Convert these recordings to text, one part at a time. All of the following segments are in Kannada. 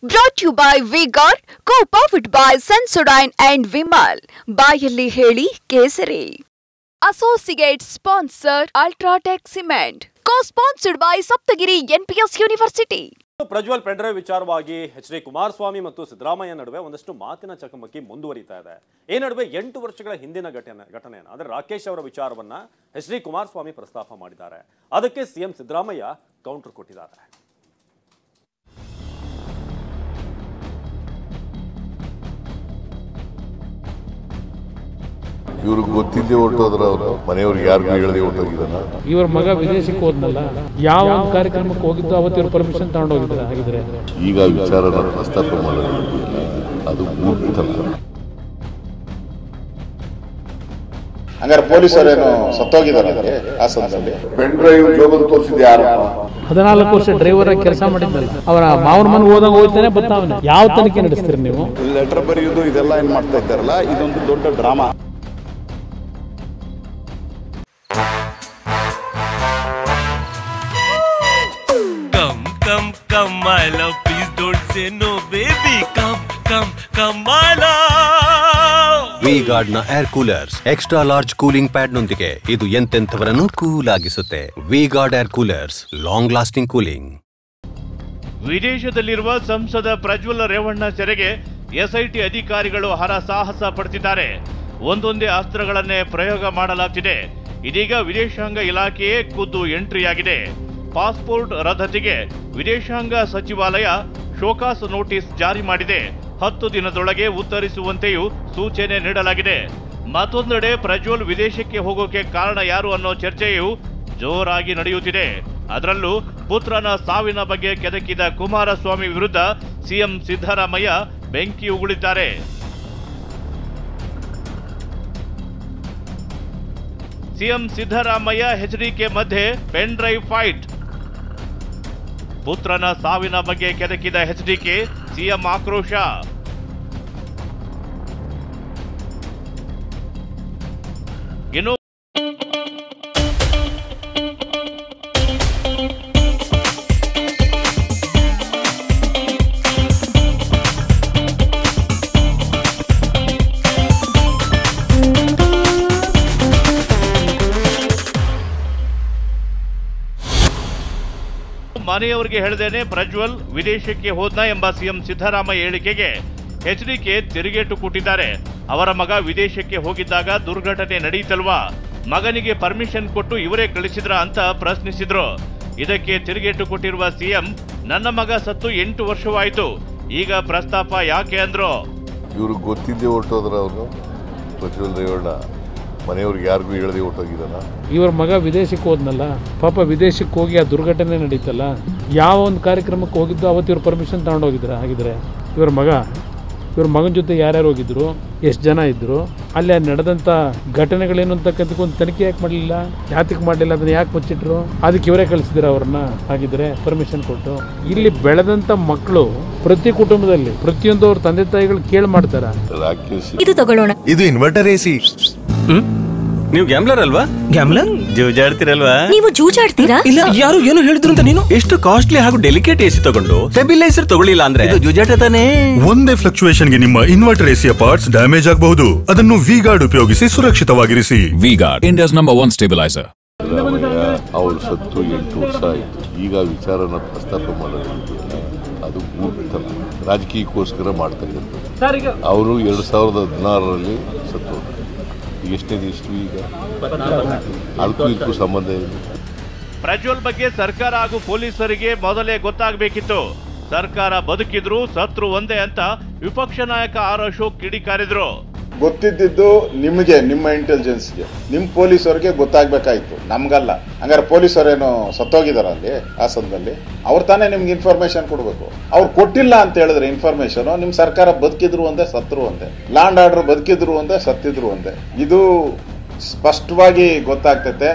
Brought to you by V-Guard, co-powered by Sensodyne and Vimal. ಬಾಯಲ್ಲಿ ಹೇಳಿ ಕೇಸರಿ. Associate sponsor Ultratech Cement. Co-sponsored by Saptagiri NPS University. Prajwal pen drive ವಿಚಾರವಾಗಿ ಎಚ್.ಡಿ. ಕುಮಾರಸ್ವಾಮಿ ಮತ್ತು ಸಿದ್ದರಾಮಯ್ಯ ನಡುವೆ ಒಂದಷ್ಟು ಮಾತಿನ ಚಕಮಕಿ ಮುಂದುವರಿತಾ ಇದೆ. ಈ ನಡುವೆ 8 ವರ್ಷಗಳ ಹಿಂದಿನ ಘಟನೆಯನ್ನು ಅಂದರೆ ರಾಕೇಶ್ ಅವರ ವಿಚಾರವನ್ನ ಎಚ್.ಡಿ. ಕುಮಾರಸ್ವಾಮಿ ಪ್ರಸ್ತಾಪ ಮಾಡಿದ್ದಾರೆ. ಅದಕ್ಕೆ ಸಿಎಂ ಸಿದ್ದರಾಮಯ್ಯ ಕೌಂಟರ್ ಕೊಟ್ಟಿದ್ದಾರೆ. ಇವ್ರಿಗೆ ಗೊತ್ತಿದ್ದೇ ಹೊರಟೋದ್ರ ಅವರು ಮನೆಯವ್ರಿಗೆ ಯಾರಿಗೂ ಹೇಳದೆ ಹೊರಟೋಗಿದ್ದಾನ. ಇವ್ರ ಮಗ ವಿದೇಶಕ್ಕೆ ಹೋದ್ನಲ್ಲ, ಯಾವ ಕಾರ್ಯಕ್ರಮಕ್ಕೆ ಹೋಗಿದ್ದು ಅವತ್ತು ಇವ್ರ ಪರ್ಮಿಷನ್ ತಗೊಂಡೋಗಿದ್ದಾರೆ. ಹಾಗಿದ್ರೆ ಈಗ ವಿಚಾರನ ಪ್ರಸ್ತಾಪ ಮಾಡೋದಿಲ್ಲ, ಅದು ಮೂರ್ಖತನ. ಹಂಗಾರೆ ಪೊಲೀಸರೇನು ಸತ್ತೋಗಿದ್ದಾರೆ ಹಾಸನದಲ್ಲಿ? ಪೆನ್ ಡ್ರೈವ್ ಜೋಬಲ್ಲಿ ತೋರಿಸಿದ ಯಾರಪ್ಪ? 14 ವರ್ಷ ಡ್ರೈವರ್ ಆಗಿ ಕೆಲಸ ಮಾಡಿದ್ನಲ್ಲ, ಅವರ ಮಾವನ ಮನೆಗೆ ಹೋದಂಗ ಹೋಗ್ತಾನೆ ಬರ್ತಾವನೆ. ಯಾವ ತನಿಖೆ ನಡೆಸ್ತೀರಿ ನೀವು? ಲೆಟರ್ ಬರೆಯೋದು ಇದೆಲ್ಲ ಏನ್ ಮಾಡ್ತಾ ಇದ್ದಾರಲ್ಲ, ಇದೊಂದು ದೊಡ್ಡ drama. Come my love, please don't say no baby. Come my love. V-Guard ನ air coolers extra large cooling pad ನೊಂದಿಗೆ ಇದು ಎಂತೆಂಥವರನ್ನು ಕೂಲ್ ಆಗಿಸುತ್ತೆ. V-Guard air coolers, long lasting cooling. ವಿದೇಶದಲ್ಲಿರುವ ಸಂಸದ ಪ್ರಜ್ವಲ್ ರೇವಣ್ಣ ಸೆರೆಗೆ ಎಸ್ಐಟಿ ಅಧಿಕಾರಿಗಳು ಹರಸಾಹಸ ಪಡುತ್ತಿದ್ದಾರೆ. ಒಂದೊಂದೇ ಅಸ್ತ್ರಗಳನ್ನೇ ಪ್ರಯೋಗ ಮಾಡಲಾಗ್ತಿದೆ. ಇದೀಗ ವಿದೇಶಾಂಗ ಇಲಾಖೆಯೇ ಖುದ್ದು ಎಂಟ್ರಿಯಾಗಿದೆ. ಪಾಸ್ಪೋರ್ಟ್ ರದ್ದತಿಗೆ ವಿದೇಶಾಂಗ ಸಚಿವಾಲಯ ಶೋಕಾಸ್ ನೋಟಿಸ್ ಜಾರಿ ಮಾಡಿದೆ. 10 ದಿನದೊಳಗೆ ಉತ್ತರಿಸುವಂತೆಯೂ ಸೂಚನೆ ನೀಡಲಾಗಿದೆ. ಮತ್ತೊಂದೆಡೆ ಪ್ರಜ್ವಲ್ ವಿದೇಶಕ್ಕೆ ಹೋಗೋಕೆ ಕಾರಣ ಯಾರು ಅನ್ನೋ ಚರ್ಚೆಯು ಜೋರಾಗಿ ನಡೆಯುತ್ತಿದೆ. ಅದರಲ್ಲೂ ಪುತ್ರನ ಸಾವಿನ ಬಗ್ಗೆ ಕೆದಕಿದ ಕುಮಾರಸ್ವಾಮಿ ವಿರುದ್ಧ ಸಿಎಂ ಸಿದ್ದರಾಮಯ್ಯ ಬೆಂಕಿ ಉಗುಳಿದ್ದಾರೆ. ಸಿಎಂ ಸಿದ್ದರಾಮಯ್ಯ ಎಚ್ಡಿಕೆ ಮಧ್ಯೆ ಪೆನ್ ಡ್ರೈವ್ ಫೈಟ್. ಪುತ್ರನ ಸಾವಿನ ಬಗ್ಗೆ ಕೆದಕಿದ ಎಚ್ಡಿಕೆ, ಸಿಎಂ ಆಕ್ರೋಶ. ಇನ್ನು ಮನೆಯವರಿಗೆ ಹೇಳದೇನೆ ಪ್ರಜ್ವಲ್ ವಿದೇಶಕ್ಕೆ ಹೋದ್ನ ಎಂಬ ಸಿಎಂ ಸಿದ್ದರಾಮಯ್ಯ ಹೇಳಿಕೆಗೆ ಎಚ್ಡಿಕೆ ತಿರುಗೇಟು ಕೊಟ್ಟಿದ್ದಾರೆ. ಅವರ ಮಗ ವಿದೇಶಕ್ಕೆ ಹೋಗಿದ್ದಾಗ ದುರ್ಘಟನೆ ನಡೆಯಿತಲ್ವಾ, ಮಗನಿಗೆ ಪರ್ಮಿಷನ್ ಕೊಟ್ಟು ಇವರೇ ಕಳಿಸಿದ್ರ ಅಂತ ಪ್ರಶ್ನಿಸಿದ್ರು. ಇದಕ್ಕೆ ತಿರುಗೇಟು ಕೊಟ್ಟಿರುವ ಸಿಎಂ, ನನ್ನ ಮಗ ಸತ್ತು 8 ವರ್ಷವಾಯಿತು, ಈಗ ಪ್ರಸ್ತಾಪ ಯಾಕೆ ಅಂದ್ರು. ಇವ್ರಿಗೆ ಗೊತ್ತಿದ್ದೇ ಹೊರಟೋದ್ರ ಅವರು ಪ್ರಜ್ವಲ್ ರೇವಣ್ಣ ಮನೆಯವ್ರಿಗೆ ಯಾರಿಗೂ ಹೇಳದೆ ಹೊರಟೋಗಿದ್ದಾನ. ಇವ್ರ ಮಗ ವಿದೇಶಕ್ಕೆ ಹೋದ್ನಲ್ಲ, ಪಾಪ ವಿದೇಶಕ್ಕೆ ಹೋಗಿ ಆ ದುರ್ಘಟನೆ ನಡೀತಲ್ಲ, ಯಾವ ಒಂದು ಕಾರ್ಯಕ್ರಮಕ್ಕೆ ಹೋಗಿದ್ದು ಅವತ್ತು ಇವ್ರ ಪರ್ಮಿಷನ್ ತಗೊಂಡೋಗಿದ್ರ. ಹಾಗಿದ್ರೆ ಇವ್ರ ಮಗನ ಜೊತೆ ಯಾರ್ಯಾರು ಹೋಗಿದ್ರು, ಎಷ್ಟು ಜನ ಇದ್ರು, ಅಲ್ಲಿ ನಡೆದಂಥ ಘಟನೆಗಳೇನು ಅಂತಕ್ಕಂಥ ಒಂದು ತನಿಖೆ ಯಾಕೆ ಮಾಡಲಿಲ್ಲ, ಯಾತಕ್ಕೆ ಮಾಡಲಿಲ್ಲ, ಅದನ್ನ ಯಾಕೆ ಮುಚ್ಚಿಟ್ರು? ಅದಕ್ಕೆ ಇವರೇ ಕಳಿಸಿದ್ರ ಅವ್ರನ್ನ. ಹಾಗಿದ್ರೆ ಪರ್ಮಿಷನ್ ಕೊಟ್ಟು ಇಲ್ಲಿ ಬೆಳೆದಂಥ ಮಕ್ಕಳು ಪ್ರತಿ ಕುಟುಂಬದಲ್ಲಿ ಪ್ರತಿಯೊಂದು ಅವ್ರ ತಂದೆ ತಾಯಿಗಳು ಕೇಳಿ ಮಾಡ್ತಾರ. ಇದು ತಗೊಳ್ಳೋಣ, ಇದು ಇನ್ವರ್ಟರ್ ಎಸಿ. ನೀವು ಗ್ಯಾಮ್ಲರ್ ಅಲ್ವಾ? ಗ್ಯಾಮ್ಲರ್ ಜೂಜಾಡ್ತಿರಲ್ವಾ? ನೀವು ಜೂಜಾಡ್ತೀರಾ? ಇಲ್ಲ, ಯಾರು ಏನು ಹೇಳಿದ್ರು ಅಂತ ನೀನು ಎಷ್ಟು ಕಾಸ್ಟ್ಲಿ ಹಾಗೂ ಡೆಲಿಕೇಟ್ ಎಸಿ ತಗೊಂಡು ಸ್ಟೆಬಿಲೈಸರ್ ತಗೊಳ್ಳಿಲ್ಲ ಅಂದ್ರೆ ಇದು ಜೂಜಾಟ ತಾನೇ. ಒಂದೇ ಫ್ಲಕ್ಚುಯೇಷನ್ ಗೆ ನಿಮ್ಮ ಇನ್ವರ್ಟರ್ ಎಸಿಯ ಪಾರ್ಟ್ಸ್ ಡ್ಯಾಮೇಜ್ ಆಗಬಹುದು. ಅದನ್ನು V-Guard ಉಪಯೋಗಿಸಿ ಸುರಕ್ಷಿತವಾಗಿರಿಸಿ. V-Guard, India's number 1 stabiliser. ಅವ್ರು ಸತ್ತು 8 ವರ್ಷ ಆಯ್ತು, ಈಗ ವಿಚಾರನ ಪ್ರಸ್ತಾಪ ಮಾಡೋದಿಲ್ಲ, ಅದು ಮೂರ್ಖತನ. ರಾಜಕೀಯಕ್ಕೋಸ್ಕರ ಮಾಡ್ತಕ್ಕಂಥದ್ದು. ಅವರು 2016ರಲ್ಲಿ ಸತ್ತು, ಎಷ್ಟನೇ ಇಷ್ಟು ಈಗ ಅದಕ್ಕೂ ಇದಕ್ಕೂ ಸಂಬಂಧ ಇದೆ. ಪ್ರಜ್ವಲ್ ಬಗ್ಗೆ ಸರ್ಕಾರ ಹಾಗೂ ಪೊಲೀಸರಿಗೆ ಮೊದಲೇ ಗೊತ್ತಾಗಬೇಕಿತ್ತು. ಸರ್ಕಾರ ಬದುಕಿದ್ರು ಸತ್ರು ಒಂದೇ ಅಂತ ವಿಪಕ್ಷ ನಾಯಕ ಆರ್ ಅಶೋಕ್ ಕಿಡಿಕಾರಿದ್ರು. ಗೊತ್ತಿದ್ದು ನಿಮಗೆ, ನಿಮ್ಮ ಇಂಟೆಲಿಜೆನ್ಸ್ಗೆ, ನಿಮ್ ಪೊಲೀಸರಿಗೆ ಗೊತ್ತಾಗ್ಬೇಕಾಯ್ತು, ನಮ್ಗಲ್ಲ. ಹಂಗಾರೆ ಪೊಲೀಸರೇನು ಸತ್ತೋಗಿದಾರ ಅಲ್ಲಿ ಹಾಸನದಲ್ಲಿ? ಅವ್ರು ತಾನೇ ನಿಮ್ಗೆ ಇನ್ಫಾರ್ಮೇಶನ್ ಕೊಡ್ಬೇಕು. ಅವ್ರು ಕೊಟ್ಟಿಲ್ಲ ಅಂತ ಹೇಳಿದ್ರೆ ಇನ್ಫಾರ್ಮೇಶನ್, ನಿಮ್ ಸರ್ಕಾರ ಬದುಕಿದ್ರು ಒಂದೇ ಸತ್ರು ಒಂದೇ, ಲ್ಯಾಂಡ್ ಆರ್ಡರ್ ಬದುಕಿದ್ರು ಒಂದೇ ಸತ್ತಿದ್ರು ಒಂದೇ. ಇದು ಸ್ಪಷ್ಟವಾಗಿ ಗೊತ್ತಾಗ್ತೈತೆ.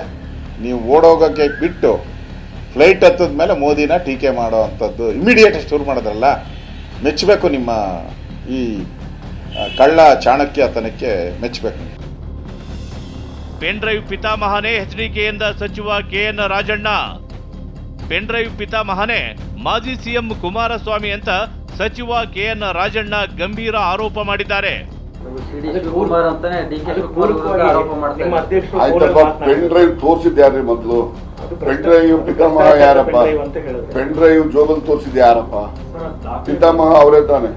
ನೀವು ಓಡೋಗಕ್ಕೆ ಬಿಟ್ಟು ಫ್ಲೈಟ್ ಹತ್ತದ ಮೇಲೆ ಮೋದಿನ ಟೀಕೆ ಮಾಡೋ ಅಂಥದ್ದು ಇಮಿಡಿಯೇಟ್ ಶುರು ಮಾಡಿದ್ರಲ್ಲ, ಮೆಚ್ಚಬೇಕು. ನಿಮ್ಮ ಈ ಕಳ್ಳ ಚಾಣಕ್ಯತನಕ್ಕೆ ಮೆಚ್ಚಬೇಕು. ಪೆನ್ ಡ್ರೈವ್ ಪಿತಾಮಹನೇ ಎಚ್ಡಿಕೆಯಿಂದ ಸಚಿವ ಕೆಎನ್ ರಾಜಣ್ಣ. ಪೆನ್ ಡ್ರೈವ್ ಪಿತಾಮಹನೇ ಮಾಜಿ ಸಿಎಂ ಕುಮಾರಸ್ವಾಮಿ ಅಂತ ಸಚಿವ ಕೆಎನ್ ರಾಜಣ್ಣ ಗಂಭೀರ ಆರೋಪ ಮಾಡಿದ್ದಾರೆ. ಪೆನ್ ಡ್ರೈವ್ ತೋರಿಸಿದ್ಯಾರ್ರಿ ಮೊದಲು? ಪೆನ್ ಡ್ರೈವ್ ಪಿತಾಮಹ ಯಾರಪ್ಪ? ಪೆನ್ ಡ್ರೈವ್ ಜೋಬಲ್ ತೋರಿಸಿದ ಯಾರಪ್ಪ? ಪಿತಾಮಹ ಅವರೇ ತಾನೆ.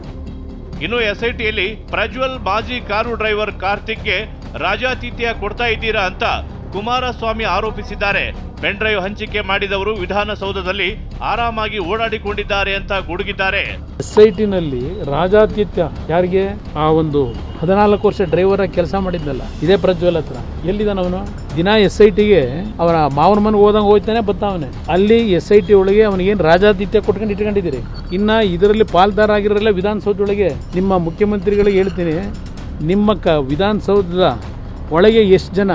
ಇನ್ನು ಎಸ್ಐಟಿಯಲ್ಲಿ ಪ್ರಜ್ವಲ್ ಮಾಜಿ ಕಾರು ಡ್ರೈವರ್ ಕಾರ್ತಿಕ್ಗೆ ರಾಜಾತಿಥ್ಯ ಕೊಡ್ತಾ ಇದ್ದೀರಾ ಅಂತ ಕುಮಾರಸ್ವಾಮಿ ಆರೋಪಿಸಿದ್ದಾರೆ. ಪೆನ್ ಡ್ರೈವ್ ಹಂಚಿಕೆ ಮಾಡಿದವರು ವಿಧಾನಸೌಧದಲ್ಲಿ ಆರಾಮಾಗಿ ಓಡಾಡಿಕೊಂಡಿದ್ದಾರೆ ಅಂತ ಗುಡುಗಿದ್ದಾರೆ. ಎಸ್ಐಟಿನಲ್ಲಿ ರಾಜಾತಿಥ್ಯ ಯಾರಿಗೆ? ಆ ಒಂದು 14 ವರ್ಷ ಡ್ರೈವರ್ ಕೆಲಸ ಮಾಡಿದ್ನಲ್ಲ, ಇದೇ ಪ್ರಜ್ವಲ್ ಹತ್ರ. ಎಲ್ಲಿದ್ದಾನ ಅವನು? ದಿನ SITಗೆ ಅವನ ಮಾವನ ಮನೆಗೆ ಹೋದಂಗೆ ಹೋಗ್ತಾನೆ ಬರ್ತಾವನೆ. ಅಲ್ಲಿ SIT ಒಳಗೆ ಅವನಿಗೇನು ರಾಜಾತಿಥ್ಯ ಕೊಟ್ಕೊಂಡು ಇಟ್ಕೊಂಡಿದ್ದೀರಿ. ಇನ್ನ ಇದರಲ್ಲಿ ಪಾಲ್ದಾರ ಆಗಿರಲ್ಲ ವಿಧಾನಸೌಧದೊಳಗೆ. ನಿಮ್ಮ ಮುಖ್ಯಮಂತ್ರಿಗಳಿಗೆ ಹೇಳ್ತೀನಿ, ನಿಮ್ಮ ವಿಧಾನಸೌಧದ ಒಳಗೆ ಎಷ್ಟು ಜನ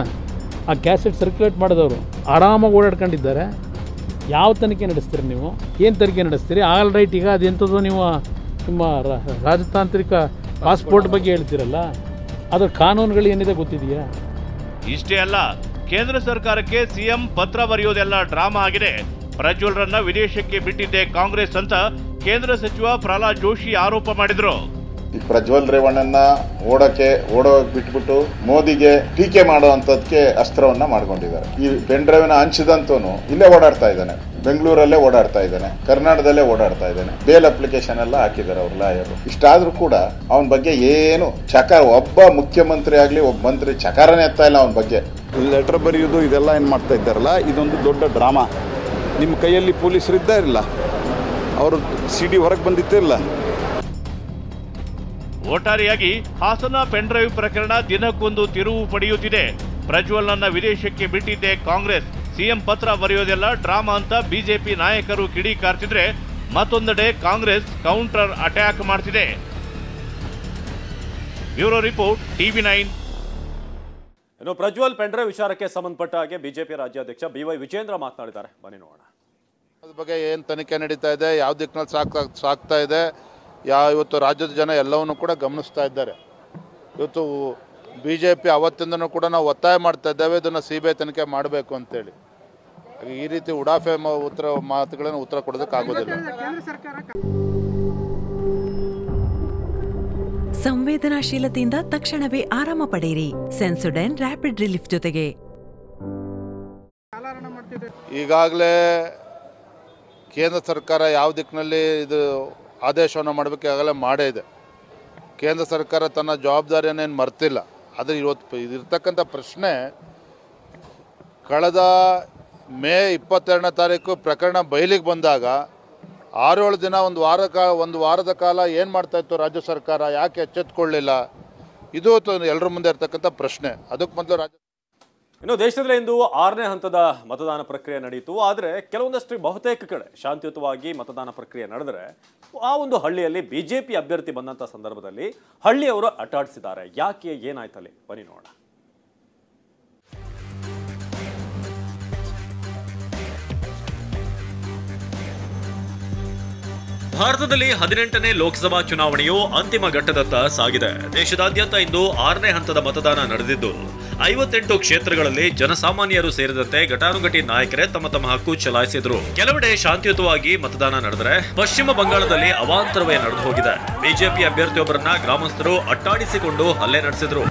ಆ ಕ್ಯಾಸೆಟ್ ಸರ್ಕ್ಯುಲೇಟ್ ಮಾಡಿದವರು ಆರಾಮಾಗಿ ಓಡಾಡ್ಕೊಂಡಿದ್ದಾರೆ. ಯಾವ ತನಿಖೆ ನಡೆಸ್ತೀರಿ ನೀವು? ಏನು ತನಿಖೆ ನಡೆಸ್ತೀರಿ? ಆಲ್ ರೈಟ್, ಈಗ ಅದೆಂಥದ್ದು ನೀವು ನಿಮ್ಮ ರಾಜತಾಂತ್ರಿಕ ಪಾಸ್ಪೋರ್ಟ್ ಬಗ್ಗೆ ಹೇಳ್ತೀರಲ್ಲ, ಅದರ ಕಾನೂನುಗಳು ಏನಿದೆ ಗೊತ್ತಿದೆಯಾ? ಇಷ್ಟೇ ಅಲ್ಲ, ಕೇಂದ್ರ ಸರ್ಕಾರಕ್ಕೆ ಸಿಎಂ ಪತ್ರ ಬರೆಯೋದೆಲ್ಲ ಡ್ರಾಮಾ ಆಗಿದೆ. ಪ್ರಜ್ವಲ್ರನ್ನ ವಿದೇಶಕ್ಕೆ ಬಿಟ್ಟಿದ್ದೆ ಕಾಂಗ್ರೆಸ್ ಅಂತ ಕೇಂದ್ರ ಸಚಿವ ಪ್ರಹ್ಲಾದ್ ಜೋಶಿ ಆರೋಪ ಮಾಡಿದ್ರು. ಈ ಪ್ರಜ್ವಲ್ ರೇವಣ್ಣನ ಓಡೋ ಬಿಟ್ಬಿಟ್ಟು ಮೋದಿಗೆ ಟೀಕೆ ಮಾಡುವಂತದಕ್ಕೆ ಅಸ್ತ್ರವನ್ನ ಮಾಡ್ಕೊಂಡಿದ್ದಾರೆ. ಈ ಪೆನ್ ಡ್ರೈವ್ನ ಹಂಚಿದಂತೂ ಇಲ್ಲೇ ಓಡಾಡ್ತಾ ಇದ್ದಾನೆ, ಬೆಂಗಳೂರಲ್ಲೇ ಓಡಾಡ್ತಾ ಇದ್ದಾನೆ, ಕರ್ನಾಟಕದಲ್ಲೇ ಓಡಾಡ್ತಾ ಇದ್ದಾನೆ. ಬೇಲ್ ಅಪ್ಲಿಕೇಶನ್ ಎಲ್ಲ ಹಾಕಿದ್ದಾರೆ ಅವ್ರ ಲಾಯರು. ಇಷ್ಟಾದ್ರೂ ಕೂಡ ಅವನ ಬಗ್ಗೆ ಏನು ಒಬ್ಬ ಮುಖ್ಯಮಂತ್ರಿ ಆಗ್ಲಿ ಒಬ್ಬ ಮಂತ್ರಿ ಚಕಾರನೇ ಎತ್ತಾ ಇಲ್ಲ ಅವನ ಬಗ್ಗೆ. ಲೆಟರ್ ಬರೆಯೋದು ಇದೆಲ್ಲ ಏನು ಮಾಡ್ತಾ ಇದ್ದಾರಲ್ಲ, ಇದೊಂದು ದೊಡ್ಡ ಡ್ರಾಮಾ. ನಿಮ್ಮ ಕೈಯಲ್ಲಿ ಪೊಲೀಸರು ಇದ್ದಾರಿಲ್ಲ, ಅವರು CD ಹೊರಗೆ ಬಂದಿತ್ತಿಲ್ಲ. ಒಟ್ಟಾರೆಯಾಗಿ ಹಾಸನ ಪೆನ್ ಡ್ರೈವ್ ಪ್ರಕರಣ ದಿನಕ್ಕೊಂದು ತಿರುವು ಪಡೆಯುತ್ತಿದೆ. ಪ್ರಜ್ವಲ್ನನ್ನ ವಿದೇಶಕ್ಕೆ ಬಿಟ್ಟಿದ್ದೆ ಕಾಂಗ್ರೆಸ್, ಸಿಎಂ ಪತ್ರ ಬರೆಯೋದೆಲ್ಲ ಡ್ರಾಮಾ ಅಂತ ಬಿಜೆಪಿ ನಾಯಕರು ಕಿಡಿಕಾರ್ತಿದ್ರೆ, ಮತ್ತೊಂದೆಡೆ ಕಾಂಗ್ರೆಸ್ ಕೌಂಟರ್ ಅಟ್ಯಾಕ್ ಮಾಡ್ತಿದೆ. Bureau report, TV9. ಇನ್ನು ಪ್ರಜ್ವಲ್ ಪೆನ್ ಡ್ರೈವ್ ವಿಚಾರಕ್ಕೆ ಸಂಬಂಧಪಟ್ಟ ಹಾಗೆ ಬಿಜೆಪಿ ರಾಜ್ಯಾಧ್ಯಕ್ಷ BY ವಿಜೇಂದ್ರ ಮಾತನಾಡಿದ್ದಾರೆ. ಬನ್ನಿ ನೋಡೋಣ. ಅದ್ರ ಬಗ್ಗೆ ಏನು ತನಿಖೆ ನಡೀತಾ ಇದೆ, ಯಾವ ದಿಕ್ಕಿನಲ್ಲಿ ಸಾಕ್ತಾ ಇದೆ, ಇವತ್ತು ರಾಜ್ಯದ ಜನ ಎಲ್ಲವನ್ನೂ ಕೂಡ ಗಮನಿಸ್ತಾ ಇದ್ದಾರೆ. ಇವತ್ತು BJP ಅವತ್ತಿಂದನೂ ಕೂಡ ನಾವು ಒತ್ತಾಯ ಮಾಡ್ತಾ ಇದ್ದೇವೆ, ಇದನ್ನು CBI ತನಿಖೆ ಮಾಡಬೇಕು ಅಂತೇಳಿ. ಈ ರೀತಿ ಉಡಾಫೆ ಮಾತುಗಳನ್ನು ಉತ್ತರ ಕೊಡೋದಕ್ಕಾಗೋದಿಲ್ಲ. ಸಂವೇದನಾಶೀಲತೆಯಿಂದ ತಕ್ಷಣವೇ ಆರಾಮ ಪಡೆಯಿರಿ. ಸೆನ್ಸೊಡೈನ್ ರ್ಯಾಪಿಡ್ ರಿಲೀಫ್ ಜೊತೆಗೆ. ಈಗಾಗಲೇ ಕೇಂದ್ರ ಸರ್ಕಾರ ಯಾವ ದಿಕ್ಕಿನಲ್ಲಿ ಇದು ಆದೇಶವನ್ನು ಮಾಡಬೇಕು ಈಗಾಗಲೇ ಮಾಡೇ ಇದೆ. ಕೇಂದ್ರ ಸರ್ಕಾರ ತನ್ನ ಜವಾಬ್ದಾರಿಯನ್ನೇನು ಮರ್ತಿಲ್ಲ. ಆದರೆ ಇವತ್ತು ಇರ್ತಕ್ಕಂಥ ಪ್ರಶ್ನೆ, ಕಳೆದ ಮೇ 22ನೇ ತಾರೀಕು ಪ್ರಕರಣ ಬಯಲಿಗೆ ಬಂದಾಗ 6-7 ದಿನ ಒಂದು ವಾರದ ಕಾಲ ಏನು ಮಾಡ್ತಾಯಿತ್ತು ರಾಜ್ಯ ಸರ್ಕಾರ, ಯಾಕೆ ಎಚ್ಚೆತ್ತುಕೊಳ್ಳಲಿಲ್ಲ? ಇದು ಎಲ್ಲರ ಮುಂದೆ ಇರ್ತಕ್ಕಂಥ ಪ್ರಶ್ನೆ. ಅದಕ್ಕೆ ಮೊದಲು ಇನ್ನು ದೇಶದಲ್ಲಿ ಇಂದು 6ನೇ ಹಂತದ ಮತದಾನ ಪ್ರಕ್ರಿಯೆ ನಡೆಯಿತು. ಆದರೆ ಕೆಲವೊಂದಷ್ಟು ಬಹುತೇಕ ಕಡೆ ಶಾಂತಿಯುತವಾಗಿ ಮತದಾನ ಪ್ರಕ್ರಿಯೆ ನಡೆದರೆ, ಆ ಒಂದು ಹಳ್ಳಿಯಲ್ಲಿ ಬಿಜೆಪಿ ಅಭ್ಯರ್ಥಿ ಬಂದಂಥ ಸಂದರ್ಭದಲ್ಲಿ ಹಳ್ಳಿಯವರು ಅಟ್ಟಾಡಿಸಿದ್ದಾರೆ. ಯಾಕೆ, ಏನಾಯ್ತಲ್ಲಿ? ಬನ್ನಿ ನೋಡೋಣ. ಭಾರತದಲ್ಲಿ 18ನೇ ಲೋಕಸಭಾ ಚುನಾವಣೆಯು ಅಂತಿಮ ಘಟ್ಟದತ್ತ ಸಾಗಿದೆ. ದೇಶದಾದ್ಯಂತ ಇಂದು 6ನೇ ಹಂತದ ಮತದಾನ ನಡೆದಿದ್ದು 58 ಕ್ಷೇತ್ರಗಳಲ್ಲಿ ಜನಸಾಮಾನ್ಯರು ಸೇರಿದಂತೆ ಘಟಾನುಘಟಿ ನಾಯಕರೇ ತಮ್ಮ ಹಕ್ಕು ಚಲಾಯಿಸಿದ್ರು. ಕೆಲವೆಡೆ ಶಾಂತಿಯುತವಾಗಿ ಮತದಾನ ನಡೆದರೆ, ಪಶ್ಚಿಮ ಬಂಗಾಳದಲ್ಲಿ ಅವಾಂತರವೇ ನಡೆದು ಹೋಗಿದೆ. ಬಿಜೆಪಿ ಅಭ್ಯರ್ಥಿಯೊಬ್ಬರನ್ನ ಗ್ರಾಮಸ್ಥರು ಅಟ್ಟಾಡಿಸಿಕೊಂಡು ಹಲ್ಲೆ ನಡೆಸಿದ್ರು.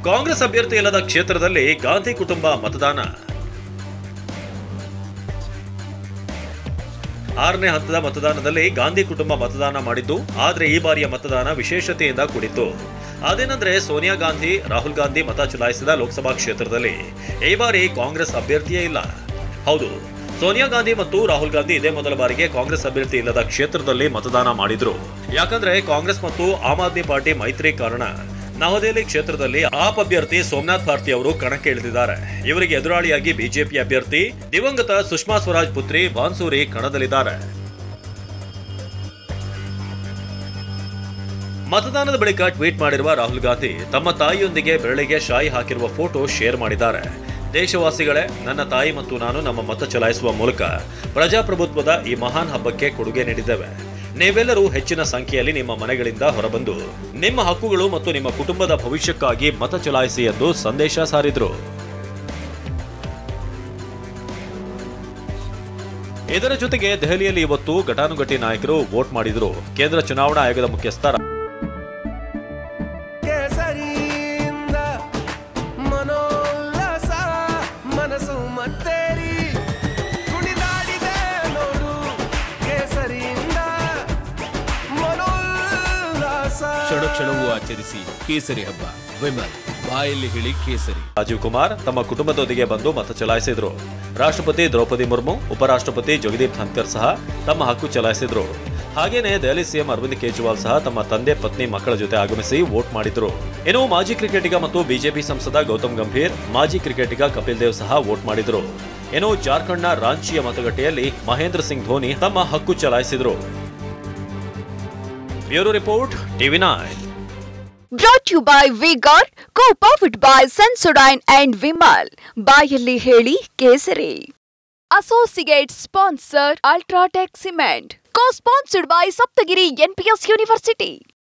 ಕಾಂಗ್ರೆಸ್ ಅಭ್ಯರ್ಥಿ ಇಲ್ಲದ ಕ್ಷೇತ್ರದಲ್ಲಿ ಗಾಂಧಿ ಕುಟುಂಬ ಮತದಾನ. 6ನೇ ಹಂತದ ಮತದಾನದಲ್ಲಿ ಗಾಂಧಿ ಕುಟುಂಬ ಮತದಾನ ಮಾಡಿದ್ದು, ಆದರೆ ಈ ಬಾರಿಯ ಮತದಾನ ವಿಶೇಷತೆಯಿಂದ ಕೂಡಿತ್ತು. ಅದೇನೆಂದ್ರೆ, ಸೋನಿಯಾ ಗಾಂಧಿ, ರಾಹುಲ್ ಗಾಂಧಿ ಮತ ಚಲಾಯಿಸಿದ ಲೋಕಸಭಾ ಕ್ಷೇತ್ರದಲ್ಲಿ ಈ ಬಾರಿ ಕಾಂಗ್ರೆಸ್ ಅಭ್ಯರ್ಥಿಯೇ ಇಲ್ಲ. ಹೌದು, ಸೋನಿಯಾ ಗಾಂಧಿ ಮತ್ತು ರಾಹುಲ್ ಗಾಂಧಿ ಇದೇ ಮೊದಲ ಬಾರಿಗೆ ಕಾಂಗ್ರೆಸ್ ಅಭ್ಯರ್ಥಿ ಇಲ್ಲದ ಕ್ಷೇತ್ರದಲ್ಲಿ ಮತದಾನ ಮಾಡಿದ್ರು. ಯಾಕಂದ್ರೆ ಕಾಂಗ್ರೆಸ್ ಮತ್ತು ಆಮ್ ಆದ್ಮಿ ಪಾರ್ಟಿ ಮೈತ್ರಿ ಕಾರಣ ನವದೆಹಲಿ ಕ್ಷೇತ್ರದಲ್ಲಿ ಆಪ್ ಅಭ್ಯರ್ಥಿ ಸೋಮನಾಥ್ ಭಾರತಿ ಅವರು ಕಣಕ್ಕೆ ಇಳಿದಿದ್ದಾರೆ. ಇವರಿಗೆ ಎದುರಾಳಿಯಾಗಿ ಬಿಜೆಪಿ ಅಭ್ಯರ್ಥಿ ದಿವಂಗತ ಸುಷ್ಮಾ ಸ್ವರಾಜ್ ಪುತ್ರಿ ಬಾನ್ಸೂರಿ ಕಣದಲ್ಲಿದ್ದಾರೆ. ಮತದಾನದ ಬಳಿಕ ಟ್ವೀಟ್ ಮಾಡಿರುವ ರಾಹುಲ್ ಗಾಂಧಿ ತಮ್ಮ ತಾಯಿಯೊಂದಿಗೆ ಬೆರಳಿಗೆ ಶಾಯಿ ಹಾಕಿರುವ ಫೋಟೋ ಶೇರ್ ಮಾಡಿದ್ದಾರೆ. ದೇಶವಾಸಿಗಳೇ, ನನ್ನ ತಾಯಿ ಮತ್ತು ನಾನು ನಮ್ಮ ಮತ ಚಲಾಯಿಸುವ ಮೂಲಕ ಪ್ರಜಾಪ್ರಭುತ್ವದ ಈ ಮಹಾನ್ ಹಬ್ಬಕ್ಕೆ ಕೊಡುಗೆ ನೀಡಿದ್ದೇವೆ. ನೀವೆಲ್ಲರೂ ಹೆಚ್ಚಿನ ಸಂಖ್ಯೆಯಲ್ಲಿ ನಿಮ್ಮ ಮನೆಗಳಿಂದ ಹೊರಬಂದು ನಿಮ್ಮ ಹಕ್ಕುಗಳು ಮತ್ತು ನಿಮ್ಮ ಕುಟುಂಬದ ಭವಿಷ್ಯಕ್ಕಾಗಿ ಮತ ಚಲಾಯಿಸಿ ಎಂದು ಸಂದೇಶ ಸಾರಿದ್ರು. ಇದರ ಜೊತೆಗೆ ದೆಹಲಿಯಲ್ಲಿ ಇವತ್ತು ಘಟಾನುಘಟಿ ನಾಯಕರು ವೋಟ್ ಮಾಡಿದ್ರು. ಕೇಂದ್ರ ಚುನಾವಣಾ ಆಯೋಗದ ಮುಖ್ಯಸ್ಥ ಕ್ಷಣವೂ ಆಚರಿಸಿ ಕೇಸರಿ ಹಬ್ಬ. ವಿಮಲ್ ಬಾಯಲ್ಲಿ ಹೇಳಿ ಕೇಸರಿ. ರಾಜೀವ್ ಕುಮಾರ್ ತಮ್ಮ ಕುಟುಂಬದೊಂದಿಗೆ ಬಂದು ಮತ ಚಲಾಯಿಸಿದ್ರು. ರಾಷ್ಟ್ರಪತಿ ದ್ರೌಪದಿ ಮುರ್ಮು, ಉಪರಾಷ್ಟ್ರಪತಿ ಜಗದೀಪ್ ಧನ್ಕರ್ ಸಹ ತಮ್ಮ ಹಕ್ಕು ಚಲಾಯಿಸಿದ್ರು. ಹಾಗೇನೆ ದೆಹಲಿ ಸಿಎಂ ಅರವಿಂದ್ ಕೇಜ್ರಿವಾಲ್ ಸಹ ತಮ್ಮ ತಂದೆ, ಪತ್ನಿ, ಮಕ್ಕಳ ಜೊತೆ ಆಗಮಿಸಿ ವೋಟ್ ಮಾಡಿದ್ರು. ಇನ್ನು ಮಾಜಿ ಕ್ರಿಕೆಟಿಗ ಮತ್ತು ಬಿಜೆಪಿ ಸಂಸದ ಗೌತಮ್ ಗಂಭೀರ್, ಮಾಜಿ ಕ್ರಿಕೆಟಿಗ ಕಪಿಲ್ ದೇವ್ ಸಹ ವೋಟ್ ಮಾಡಿದ್ರು. ಇನ್ನು ಜಾರ್ಖಂಡ್ನ ರಾಂಚಿಯ ಮತಗಟ್ಟೆಯಲ್ಲಿ ಮಹೇಂದ್ರ ಸಿಂಗ್ ಧೋನಿ ತಮ್ಮ ಹಕ್ಕು ಚಲಾಯಿಸಿದ್ರು. Bureau report, TV9. Brought to you by V-Guard, co-powered by Sensodyne and Vimal. ಬಾಯಲ್ಲಿ ಹೇಳಿ ಕೇಸರಿ. Associate sponsor Ultratech Cement. Co-sponsored by Saptagiri NPS University.